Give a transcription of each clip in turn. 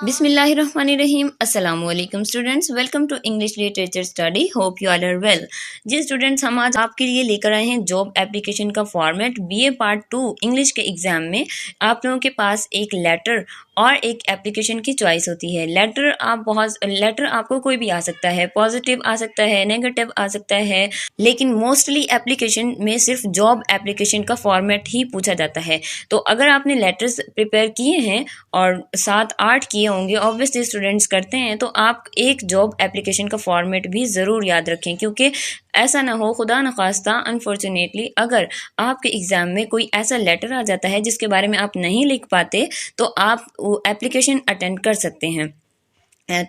बिस्मिल्लाहिर्रहमानिर्रहीम। अस्सलाम वालेकुम students, welcome to English literature study. Hope you all are well. जी स्टूडेंट्स, हम आज आपके लिए लेकर आए हैं जॉब एप्लीकेशन का फॉर्मेट। बीए पार्ट 2 इंग्लिश के एग्जाम में आप लोगों के पास एक लेटर और एक एप्लीकेशन की चॉइस होती है। लेटर आपको कोई भी आ सकता है, पॉजिटिव आ सकता है, नेगेटिव आ सकता है, लेकिन मोस्टली एप्लीकेशन में सिर्फ जॉब एप्लीकेशन का फॉर्मेट ही पूछा जाता है। तो अगर आपने लेटर्स प्रिपेयर किए हैं और 7-8 किए होंगे, ऑब्वियसली स्टूडेंट्स करते हैं, तो आप एक जॉब एप्लीकेशन का फॉर्मेट भी ज़रूर याद रखें, क्योंकि ऐसा ना हो, खुदा न खास्ता अनफॉर्चुनेटली अगर आपके एग्ज़ाम में कोई ऐसा लेटर आ जाता है जिसके बारे में आप नहीं लिख पाते, तो आप वो एप्लीकेशन अटेंड कर सकते हैं।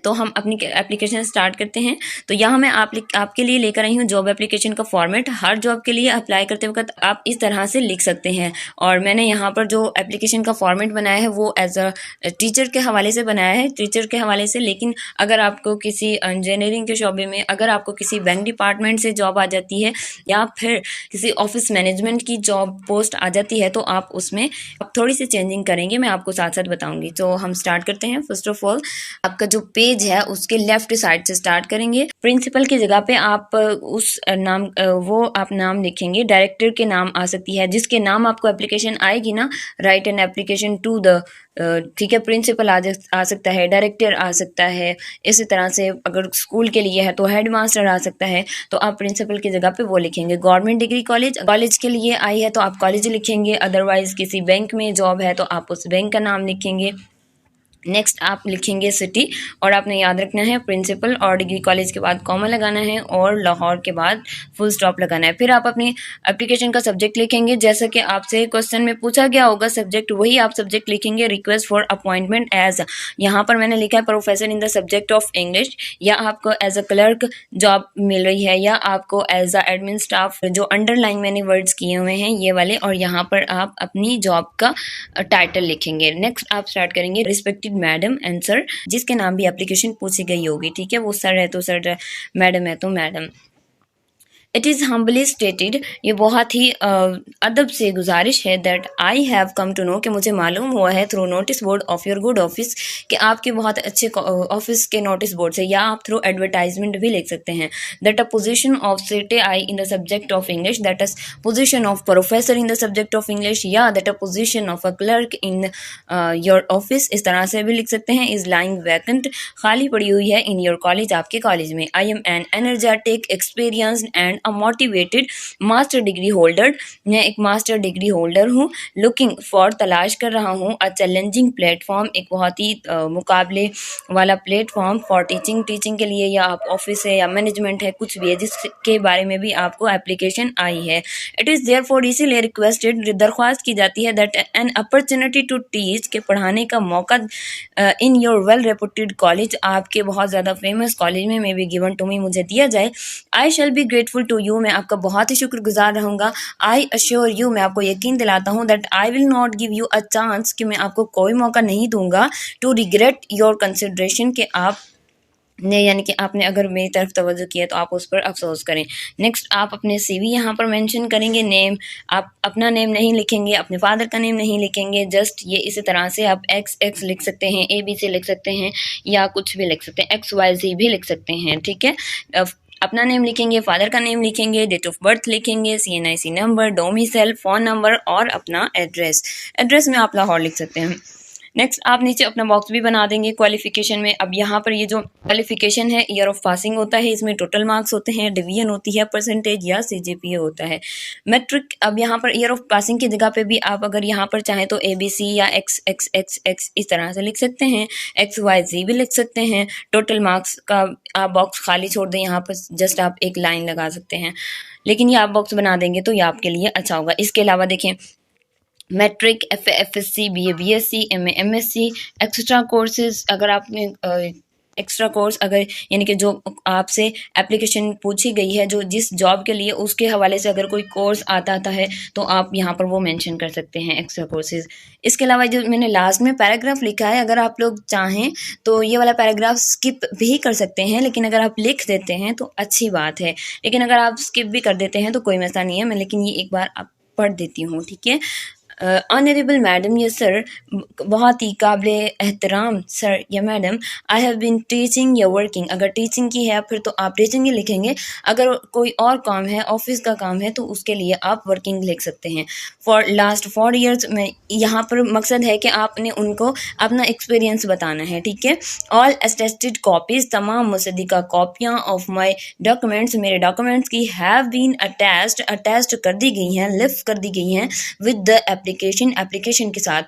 तो हम अपनी एप्लीकेशन स्टार्ट करते हैं। तो यहाँ मैं आपके लिए लेकर आई हूँ जॉब एप्लीकेशन का फॉर्मेट। हर जॉब के लिए अप्लाई करते वक्त आप इस तरह से लिख सकते हैं। और मैंने यहाँ पर जो एप्लीकेशन का फॉर्मेट बनाया है वो एज अ टीचर के हवाले से बनाया है, टीचर के हवाले से। लेकिन अगर आपको किसी इंजीनियरिंग के शोबे में, अगर आपको किसी बैंक डिपार्टमेंट से जॉब आ जाती है या फिर किसी ऑफिस मैनेजमेंट की जॉब पोस्ट आ जाती है, तो आप उसमें अब थोड़ी सी चेंजिंग करेंगे, मैं आपको साथ साथ बताऊँगी। तो हम स्टार्ट करते हैं। फर्स्ट ऑफ ऑल आपका जो पेज है उसके लेफ्ट साइड से स्टार्ट करेंगे। प्रिंसिपल की जगह पे आप उस नाम आप नाम लिखेंगे। डायरेक्टर के नाम आ सकती है, जिसके नाम आपको एप्लीकेशन आएगी ना, write an application to the, ठीक है, प्रिंसिपल आ सकता है, डायरेक्टर आ सकता है। इसी तरह से अगर स्कूल के लिए है तो हेड मास्टर आ सकता है, तो आप प्रिंसिपल की जगह पे वो लिखेंगे। गवर्नमेंट डिग्री कॉलेज के लिए आई है तो आप कॉलेज लिखेंगे। अदरवाइज किसी बैंक में जॉब है तो आप उस बैंक का नाम लिखेंगे। नेक्स्ट आप लिखेंगे सिटी, और आपने याद रखना है प्रिंसिपल और डिग्री कॉलेज के बाद कॉमा लगाना है और लाहौर के बाद फुल स्टॉप लगाना है। फिर आप अपनी एप्लीकेशन का सब्जेक्ट लिखेंगे। जैसा कि आपसे क्वेश्चन में पूछा गया होगा सब्जेक्ट, वही आप सब्जेक्ट लिखेंगे। रिक्वेस्ट फॉर अपॉइंटमेंट एज, यहाँ पर मैंने लिखा है professor in the subject of English, या आपको एज अ क्लर्क जॉब मिल रही है, या आपको एज अ एडमिन स्टाफ, जो अंडरलाइन मैंने वर्ड्स किए हुए हैं ये वाले, और यहाँ पर आप अपनी जॉब का टाइटल लिखेंगे। नेक्स्ट आप स्टार्ट करेंगे रिस्पेक्टिव मैडम एंड सर, जिसके नाम भी एप्लीकेशन पूछी गई होगी, ठीक है। वो सर है तो सर, मैडम है तो madam. It is humbly stated, ये बहुत ही अदब से गुजारिश है, that I have come to know, कि मुझे मालूम हुआ है, through notice board of your good office, कि आपके बहुत अच्छे ऑफिस के नोटिस बोर्ड से, या आप थ्रू एडवर्टाइजमेंट भी लिख सकते हैं, that a position of city I in the subject of English, that is position of professor in the subject of English, या that a position of a clerk in your office, इस तरह से भी लिख सकते हैं। इज लाइंग वैकेंट, खाली पड़ी हुई है, इन योर कॉलेज, आपके कॉलेज में। I am N energetic experienced and a motivated master degree holder, मैं एक मास्टर डिग्री होल्डर हूँ। लुकिंग फॉर, तलाश कर रहा हूँ। अ चैलेंजिंग प्लेटफॉर्म, एक बहुत ही मुकाबले वाला प्लेटफॉर्म। फॉर टीचिंग के लिए, या आप ऑफिस है या मैनेजमेंट है, कुछ भी है जिसके बारे में भी आपको एप्लीकेशन आई है। इट इज़ देयरफॉर, इसीलिए रिक्वेस्टेड, दरख्वास्त की जाती है, that an opportunity to teach, के पढ़ाने का मौका in your well reputed college, आपके बहुत ज़्यादा फेमस कॉलेज में, may be given to me, मुझे दिया जाए। I shall be grateful to you, मैं आपका बहुत ही शुक्रगुजार रहूँगा। आई अश्योर यू, मैं आपको यकीन दिलाता हूँ, that I will not give you a chance, कि मैं आपको कोई मौका नहीं दूंगा। टू रिग्रेट योर कंसिडरेशन, कि आप ने, यानी कि आपने अगर मेरी तरफ तवज्जो किया तो आप उस पर अफसोस करें। नेक्स्ट आप अपने सीवी यहाँ पर मेंशन करेंगे। नेम, आप अपना नेम नहीं लिखेंगे, अपने फादर का नेम नहीं लिखेंगे, जस्ट ये इसी तरह से आप XX लिख सकते हैं, ABC लिख सकते हैं, या कुछ भी लिख सकते हैं, XYZ भी लिख सकते हैं, ठीक है। अपना नेम लिखेंगे, फादर का नेम लिखेंगे, डेट ऑफ बर्थ लिखेंगे, CNIC number, domicile, phone number, और अपना एड्रेस में आप लाहौर लिख सकते हैं। नेक्स्ट आप नीचे अपना बॉक्स भी बना देंगे क्वालिफिकेशन में। अब यहाँ पर ये जो क्वालिफिकेशन है, ईयर ऑफ पासिंग होता है, इसमें टोटल मार्क्स होते हैं, डिवीजन होती है, परसेंटेज या CGPA होता है, मैट्रिक। अब यहाँ पर ईयर ऑफ पासिंग की जगह पे भी आप अगर यहाँ पर चाहें तो ABC या XXXX इस तरह से लिख सकते हैं, XYZ भी लिख सकते हैं। टोटल मार्क्स का आप बॉक्स खाली छोड़ दें, यहाँ पर जस्ट आप एक लाइन लगा सकते हैं, लेकिन ये आप बॉक्स बना देंगे तो ये आपके लिए अच्छा होगा। इसके अलावा देखें, matric, FSC, BA BSc, MA MSc, extra courses, अगर आपने एक्स्ट्रा कोर्स, अगर यानी कि जो आपसे एप्लीकेशन पूछी गई है, जो जिस जॉब के लिए, उसके हवाले से अगर कोई कोर्स आता है तो आप यहाँ पर वो मेंशन कर सकते हैं, एक्स्ट्रा कोर्सेज। इसके अलावा जो मैंने लास्ट में पैराग्राफ लिखा है, अगर आप लोग चाहें तो ये वाला पैराग्राफ स्किप भी कर सकते हैं, लेकिन अगर आप लिख देते हैं तो अच्छी बात है, लेकिन अगर आप स्किप भी कर देते हैं तो कोई मसला नहीं है। मैं लेकिन ये एक बार आप पढ़ देती हूँ, ठीक है। ऑनरेबल मैडम, यस सर, बहुत ही काबिल एहतराम सर या madam, I have been teaching या वर्किंग, अगर टीचिंग की है फिर तो आप टीचिंग ही लिखेंगे, अगर कोई और काम है ऑफिस का काम है तो उसके लिए आप वर्किंग लिख सकते हैं। फॉर लास्ट 4 ईयर्स में, यहाँ पर मकसद है कि आपने उनको अपना एक्सपीरियंस बताना है, ठीक है। ऑल अटेस्टेड कॉपीज, तमाम मुसद्दिका कॉपियाँ ऑफ माई डॉक्यूमेंट्स, मेरे डॉक्यूमेंट्स की हैव बीन अटैच्ड कर दी गई हैं, लिफ्ट कर दी गई हैं विद द एप्लीकेशन के साथ।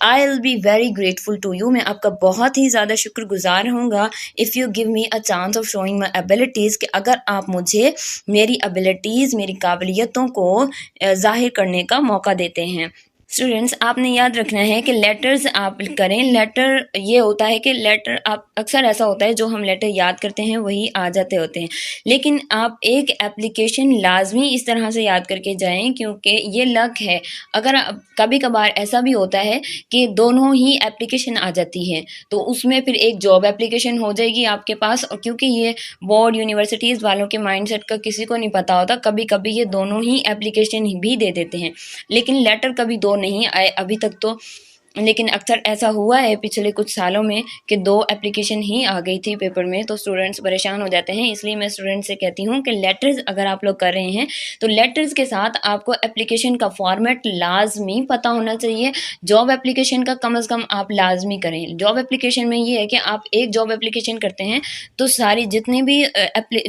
I will be very grateful to you, मैं आपका बहुत ही ज़्यादा शुक्रगुजार होऊंगा if you give me a chance of showing my abilities, कि अगर आप मुझे मेरी एबिलिटीज़, मेरी काबिलियतों को जाहिर करने का मौका देते हैं। स्टूडेंट्स, आपने याद रखना है कि लेटर्स आप करें। लेटर ये होता है कि लेटर आप, अक्सर ऐसा होता है जो हम लेटर याद करते हैं वही आ जाते होते हैं, लेकिन आप एक एप्लीकेशन लाजमी इस तरह से याद करके जाएं, क्योंकि ये लक है। अगर कभी कभार ऐसा भी होता है कि दोनों ही एप्लीकेशन आ जाती है, तो उसमें फिर एक जॉब एप्लीकेशन हो जाएगी आपके पास, और क्योंकि ये बोर्ड यूनिवर्सिटीज़ वालों के माइंडसेट का किसी को नहीं पता होता, कभी कभी ये दोनों ही एप्लीकेशन भी दे देते हैं, लेकिन लेटर कभी दो नहीं आए अभी तक तो। लेकिन अक्सर ऐसा हुआ है पिछले कुछ सालों में कि 2 एप्लीकेशन ही आ गई थी पेपर में, तो स्टूडेंट्स परेशान हो जाते हैं। इसलिए मैं स्टूडेंट्स से कहती हूँ कि लेटर्स अगर आप लोग कर रहे हैं तो लेटर्स के साथ आपको एप्लीकेशन का फॉर्मेट लाजमी पता होना चाहिए। जॉब एप्लीकेशन का कम से कम आप लाजमी करें। जॉब एप्लीकेशन में ये है कि आप एक जॉब एप्लीकेशन करते हैं तो सारी जितनी भी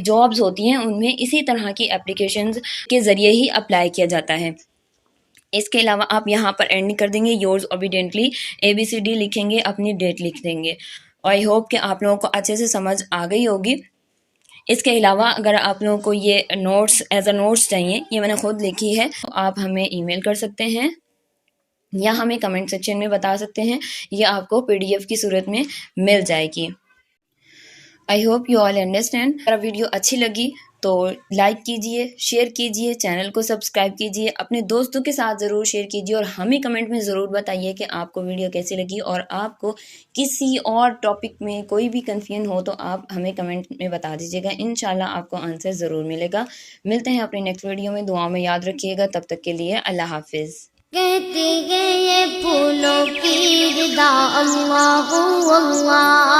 जॉब्स होती हैं उनमें इसी तरह की एप्लीकेशंस के ज़रिए ही अप्लाई किया जाता है। इसके अलावा आप यहाँ पर एंड कर देंगे योर्स ओबीडेंटली, ABCD लिखेंगे, अपनी डेट लिख देंगे। आई होप कि आप लोगों को अच्छे से समझ आ गई होगी। इसके अलावा अगर आप लोगों को ये नोट्स एज अ नोट्स चाहिए, ये मैंने खुद लिखी है, तो आप हमें ईमेल कर सकते हैं या हमें कमेंट सेक्शन में बता सकते हैं, या आपको PDF की सूरत में मिल जाएगी। I hope you all understand. अगर वीडियो अच्छी लगी तो लाइक कीजिए, शेयर कीजिए, चैनल को सब्सक्राइब कीजिए, अपने दोस्तों के साथ ज़रूर शेयर कीजिए, और हमें कमेंट में ज़रूर बताइए कि आपको वीडियो कैसी लगी, और आपको किसी और टॉपिक में कोई भी कन्फ्यूजन हो तो आप हमें कमेंट में बता दीजिएगा। इंशाल्लाह आपको आंसर ज़रूर मिलेगा। मिलते हैं अपने नेक्स्ट वीडियो में, दुआ में याद रखिएगा। तब तक के लिए अल्लाह हाफिज़। कहते हैं ये फूलों की विदा, अल्लाह अल्लाह।